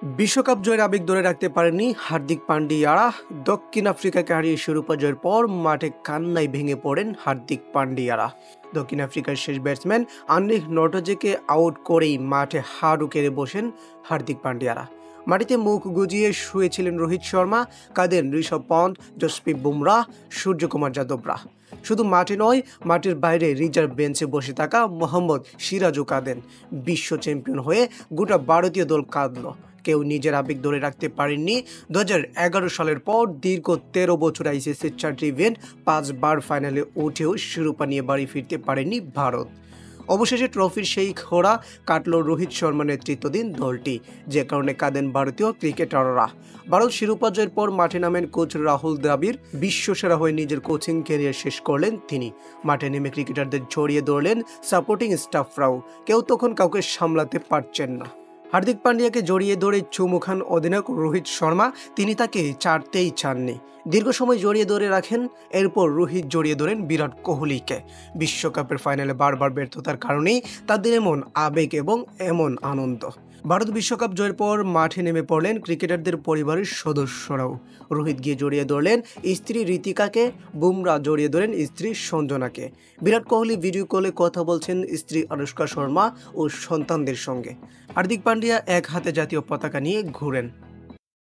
বিশ্বকাপ জয়ের আবেগ ধরে রাখতে পারেননি হার্দিক পান্ডিয়ারা। দক্ষিণ আফ্রিকাকে হারিয়ে শিরোপা জয়ের পর মাঠে কান্নায় ভেঙে পড়েন হার্দিক পান্ডিয়ারা। দক্ষিণ আফ্রিকার শেষ ব্যাটসম্যান আন্দ্রে নটজেকে আউট করেই মাঠে হাঁটু কেড়ে বসেন হার্দিক পান্ডিয়ারা। মাটিতে মুখ গুজিয়ে শুয়েছিলেন রোহিত শর্মা, কাঁদেন ঋষভ পন্থ, জসপ্রীত বুমরাহ, সূর্যকুমার যাদবরা। শুধু মাঠে নয়, মাঠের বাইরে রিজার্ভ বেঞ্চে বসে থাকা মোহাম্মদ সিরাজও কাঁদেন। বিশ্ব চ্যাম্পিয়ন হয়ে গোটা ভারতীয় দল কাঁদল। কেউ নিজের আবেগ ধরে রাখতে পারেননি। 2011 সালের পর দীর্ঘ 13 বছর আইসিসির 4টি ইভেন্ট, 5 বার ফাইনালে উঠেও শিরোপা নিয়ে বাড়ি ফিরতে পারেনি ভারত। অবশেষে ট্রফির সেই খোড়া কাটল রোহিত শর্মা নেতৃত্বাধীন দলটি, যে কারণে কাঁদেন ভারতীয় ক্রিকেটাররা। ভারত শিরোপা জয়ের পর মাঠে নামেন কোচ রাহুল দ্রাবিড়। বিশ্বসেরা হয়ে নিজের কোচিং ক্যারিয়ার শেষ করলেন তিনি। মাঠে নেমে ক্রিকেটারদের জড়িয়ে ধরলেন সাপোর্টিং স্টাফরাও। কেউ তখন কাউকে সামলাতে পারছেন না। হার্দিক পান্ডিয়াকে জড়িয়ে ধরে চুমু খান অধিনায়ক রোহিত শর্মা। তিনি তাকে ছাড়তেই চাননি, দীর্ঘ সময় জড়িয়ে ধরে রাখেন। এরপর রোহিত জড়িয়ে ধরেন বিরাট কোহলিকে। বিশ্বকাপের ফাইনালে বারবার ব্যর্থতার কারণেই তাদের এমন আবেগ এবং এমন আনন্দ। ভারত বিশ্বকাপ জয়ের পর মাঠে নেমে পড়লেন ক্রিকেটারদের পরিবারের সদস্যরাও। রোহিত গিয়ে জড়িয়ে ধরলেন স্ত্রী ঋতিকাকে, বুমরাহ জড়িয়ে ধরেন স্ত্রী সঞ্জনাকে। বিরাট কোহলি ভিডিও কলে কথা বলছেন স্ত্রী অনুষ্কা শর্মা ও সন্তানদের সঙ্গে। হার্দিক পান্ডিয়া এক হাতে জাতীয় পতাকা নিয়ে ঘুরেন।